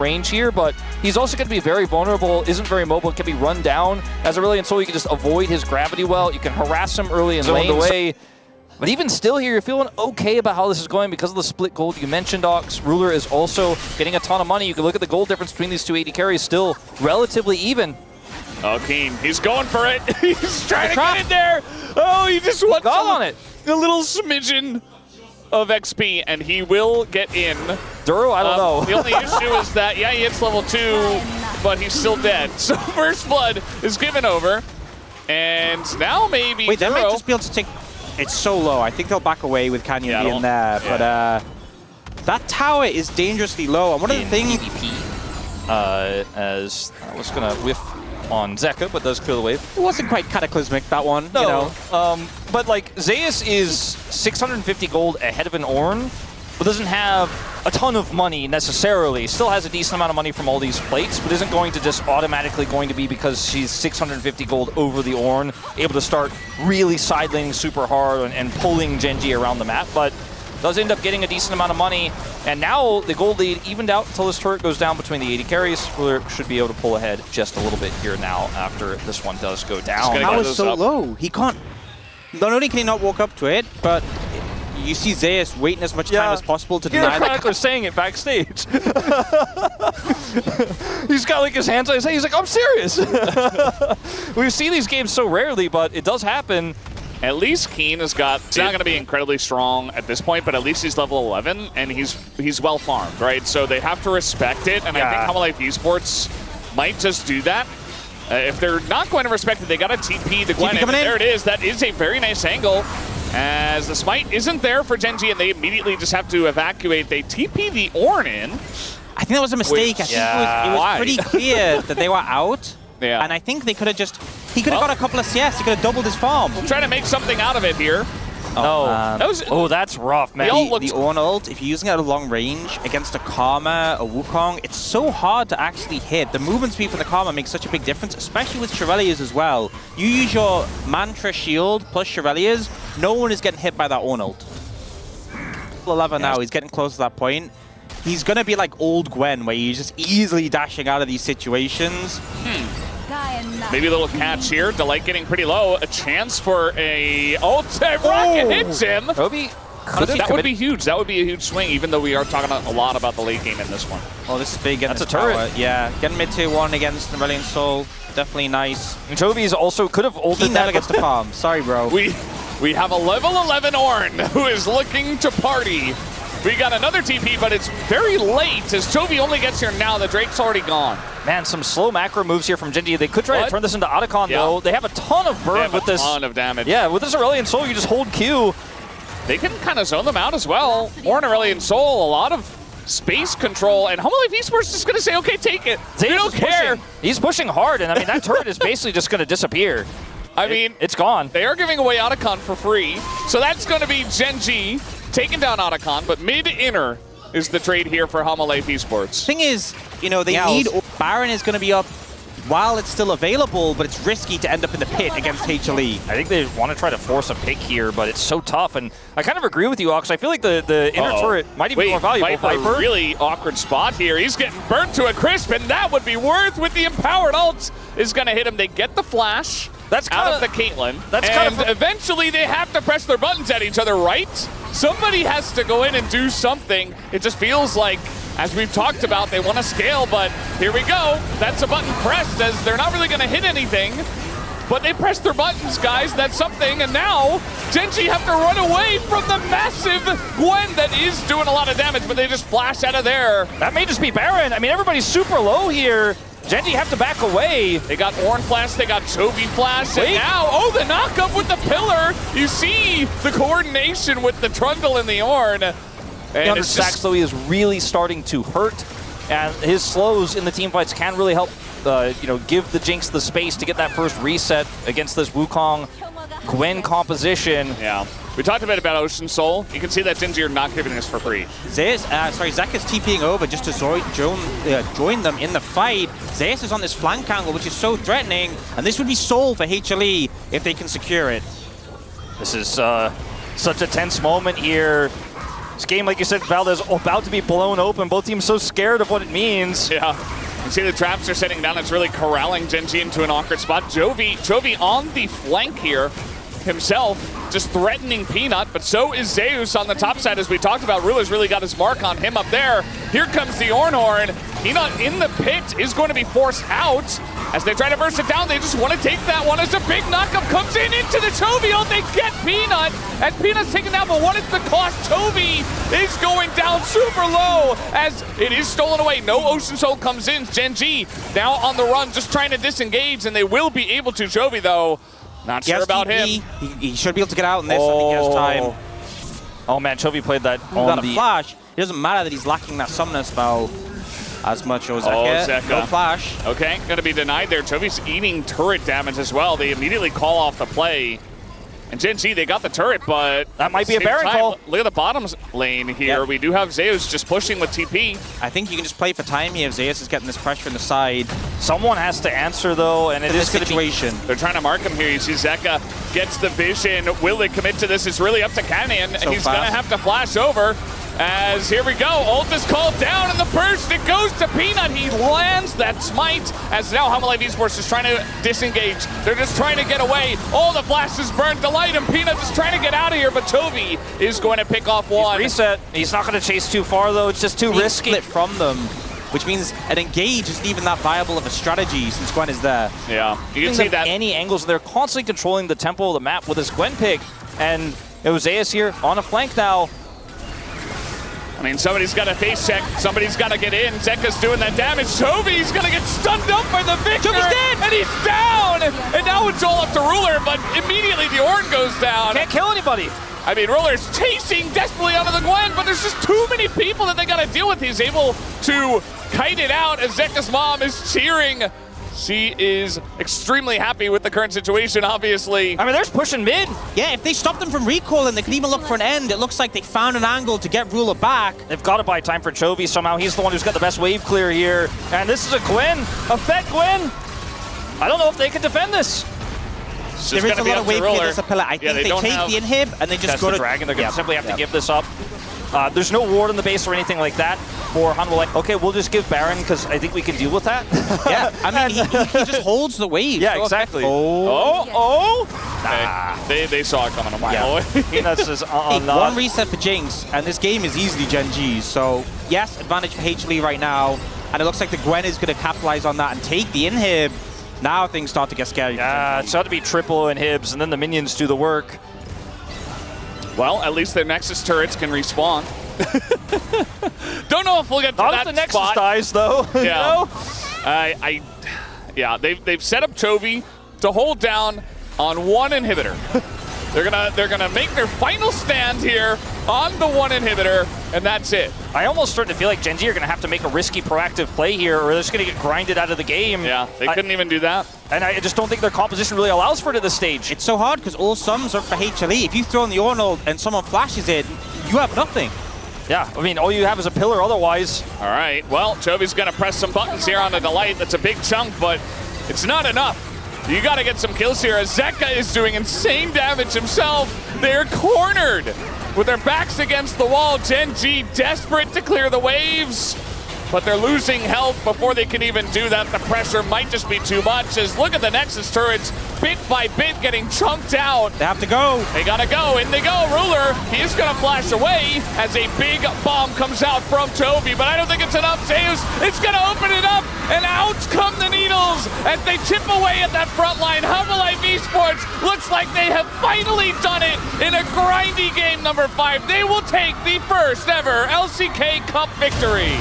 range here, but he's also going to be very vulnerable, isn't very mobile, can be run down. As a Aurelion Sol, you can just avoid his gravity well. You can harass him early and zoned away. But even still here, you're feeling okay about how this is going because of the split gold you mentioned, Ox. Ruler is also getting a ton of money. You can look at the gold difference between these two AD carries, still relatively even. Oh, Keen, he's going for it. He's trying to get in there. Oh, he just wants on it. A little smidgen of XP, and he will get in. Duro, I don't know. The only issue is that, yeah, he hits level 2, but he's still dead. So First Blood is given over, and now maybe Wait, Duro. they might just be able to take... It's so low. I think they'll back away with Canyon being there, but that tower is dangerously low. And one of the things... as I was going to whiff on Zeka, but does clear the wave. It wasn't quite cataclysmic, that one. No, you know. But like Zeus is 650 gold ahead of an Ornn, but doesn't have a ton of money necessarily. Still has a decent amount of money from all these plates, but isn't going to just automatically going to be because she's 650 gold over the Ornn, able to start really side laning super hard and pulling Gen.G around the map. But does end up getting a decent amount of money, and now the gold lead evened out until this turret goes down between the 80 carries. Ruler should be able to pull ahead just a little bit here now after this one does go down. That was so low. He can't... Not only can he not walk up to it, but you see Zeus waiting as much time as possible to deny that. They're saying it backstage. He's got like his hands on his head. He's like, I'm serious. We've seen these games so rarely, but it does happen. At least Keen has got, he's not going to be incredibly strong at this point, but at least he's level 11, and he's well farmed, right? So they have to respect it, and I think Hanwha Life Esports might just do that. If they're not going to respect it, they got to TP the Gwen, and there it is. That is a very nice angle, as the smite isn't there for Gen.G, and they immediately just have to evacuate. They TP the Ornn in. I think that was a mistake. I think it was pretty clear that they were out. Yeah. And I think they could have just... He could have got a couple of CS. He could have doubled his farm. We'll try to make something out of it here. That's rough, man. The Ornn ult, if you're using it at a long range against a Karma, a Wukong, it's so hard to actually hit. The movement speed from the Karma makes such a big difference, especially with Shirelias as well. You use your Mantra shield plus Shirelias, no one is getting hit by that Ornn ult. 11 now, he's getting close to that point. He's going to be like old Gwen, where you're just easily dashing out of these situations. Maybe a little catch here. Delight getting pretty low. A chance for a rocket hits him. That would be huge. That would be a huge swing, even though we are talking a lot about the late game in this one. Oh, this is big. That's a turret. Tower. Yeah, getting mid tier 1 against Aurelion Sol. Definitely nice. And Toby's also could have ulted that against the farm. Sorry, bro. We have a level 11 Ornn who is looking to party. We got another TP, but it's very late as Chovy only gets here now. The Drake's already gone. Man, some slow macro moves here from Gen.G. They could try to turn this into Otacon, though. They have a ton of burn with this. A ton of damage. Yeah, with this Aurelion Sol, you just hold Q. They can kind of zone them out as well. Ornn, Aurelion Sol, a lot of space control, and Hanwha Life Esports is just going to say, okay, take it. They don't care. He's pushing hard, and I mean, that turret is basically just going to disappear. I mean, it's gone. They are giving away Otacon for free, so that's going to be Gen.G taking down Otacon, but mid-inner is the trade here for Hanwha Life Esports. Thing is, you know, they need... Baron is going to be up while it's still available, but it's risky to end up in the pit against HLE. I think they want to try to force a pick here, but it's so tough, and I kind of agree with you, Ox. I feel like the inner turret might even be more valuable. Viper, really awkward spot here. He's getting burnt to a crisp, and that would be worth with the empowered ult is going to hit him. They get the flash out of the Caitlyn, and eventually they have to press their buttons at each other, right? Somebody has to go in and do something. It just feels like, as we've talked about, they want to scale, but here we go. That's a button pressed, as they're not really going to hit anything, but they press their buttons, guys. That's something, and now Gen.G have to run away from the massive Gwen that is doing a lot of damage, but they just flash out of there. That may just be Baron. I mean, everybody's super low here. Gen.G have to back away. They got Ornn flash, they got Chovy flash, and now, the knockup with the pillar. You see the coordination with the Trundle and the Ornn. And it's just... though, he is really starting to hurt, and his slows in the team fights can really help, give the Jinx the space to get that first reset against this Wukong Gwen composition. Yeah. We talked a bit about Ocean Soul. You can see that Gen.G are not giving this for free. Zeus, Zek is TPing over just to join them in the fight. Zeus is on this flank angle, which is so threatening, and this would be Soul for HLE if they can secure it. This is such a tense moment here. This game, like you said, Valdez, about to be blown open. Both teams so scared of what it means. Yeah. You see the traps are setting down. It's really corralling Gen.G into an awkward spot. Chovy on the flank here himself, just threatening Peanut, but so is Zeus on the top side, as we talked about. Ruler's really got his mark on him up there. Here comes the Ornhorn. Peanut in the pit is going to be forced out. As they try to burst it down, they just want to take that one as a big knockup comes in into the Chovy. Oh, they get Peanut, as Peanut's taken down, but what is the cost? Chovy is going down super low as it is stolen away. No Ocean Soul comes in. Gen.G now on the run, just trying to disengage, and they will be able to. Chovy, though, not sure about him. He should be able to get out in this. I think he has time. Oh man, Chovy played that on got a flash. It doesn't matter that he's lacking that summoner spell as much. Zeka. No flash. Okay, gonna be denied there. Chovy's eating turret damage as well. They immediately call off the play. And Gen.G, they got the turret, but that might be a Baron call. Look at the bottom lane here. Yep. We do have Zeus just pushing with TP. I think you can just play for time here if Zeus is getting this pressure on the side. Someone has to answer, though, and it is going to be... They're trying to mark him here. You see Zeka gets the vision. Will they commit to this? It's really up to Canyon, and he's going to have to flash over. As here we go, ult is called down in the burst. It goes to Peanut. He lands that smite. As now Hanwha Esports is trying to disengage. They're just trying to get away. All the flashes burned. Delight and Peanut just trying to get out of here. But Chovy is going to pick off one. He's reset. He's not going to chase too far though. It's just too risky. Split from them, which means an engage isn't even that viable of a strategy since Gwen is there. Yeah, you can see that. Any angles, they're constantly controlling the tempo of the map with this Gwen pick, and Zeus here on a flank now. I mean, somebody's got to face check. Somebody's got to get in. Zeka's doing that damage. Chovy's going to get stunned up by the Victor. Chovy's dead! And he's down! And now it's all up to Ruler, but immediately the Ornn goes down. Can't kill anybody. I mean, Ruler's chasing desperately onto the Gwen, but there's just too many people that they got to deal with. He's able to kite it out as Zeka's mom is cheering. She is extremely happy with the current situation, obviously. I mean, they're pushing mid. Yeah, if they stop them from recalling, they can even look for an end. It looks like they found an angle to get Ruler back. They've got to buy time for Chovy somehow. He's the one who's got the best wave clear here. And this is a Gwen, a Fed Gwen. I don't know if they can defend this. There is a lot of wave clear as a pillar. I think they take the inhib and they just go to Dragon. They're going to simply have to give this up. There's no ward in the base or anything like that for Hanwha. Like, okay, we'll just give Baron because I think we can deal with that. Yeah, I mean, he just holds the wave. Yeah, exactly. Nah. They saw it coming a mile away. Peanuts is on one reset for Jinx, and this game is easily Gen.G. So, yes, advantage for HLE right now. And it looks like the Gwen is going to capitalize on that and take the inhib. Now things start to get scary. Yeah, it's got to be triple inhibs, and then the minions do the work. Well, at least their Nexus turrets can respawn. Don't know if we'll get to Not that if the Nexus spot. dies, though. Yeah. You know? Yeah, they've set up Chovy to hold down on one inhibitor. They're gonna make their final stand here on the one inhibitor, and that's it. I almost start to feel like Gen.G are gonna have to make a risky, proactive play here, or they're just gonna get grinded out of the game. Yeah, they couldn't even do that. And I just don't think their composition really allows for it at this stage. It's so hard because all sums are for HLE. If you throw in the Ornhold and someone flashes it, you have nothing. Yeah, I mean, all you have is a pillar otherwise. All right, well, Chovy's gonna press some buttons here on the Delight. That's a big chunk, but it's not enough. You gotta get some kills here as Zeka is doing insane damage himself. They're cornered with their backs against the wall. Gen.G desperate to clear the waves, but they're losing health before they can even do that. The pressure might just be too much as look at the Nexus turrets bit by bit getting chunked out. They have to go. They gotta go, and they go. Ruler, he is gonna flash away as a big bomb comes out from Chovy, but I don't think it's enough. Zeus, it's gonna open it up, and out come the needles as they chip away at that front line. Hanwha Esports looks like they have finally done it in a grindy game number 5. They will take the first ever LCK Cup victory.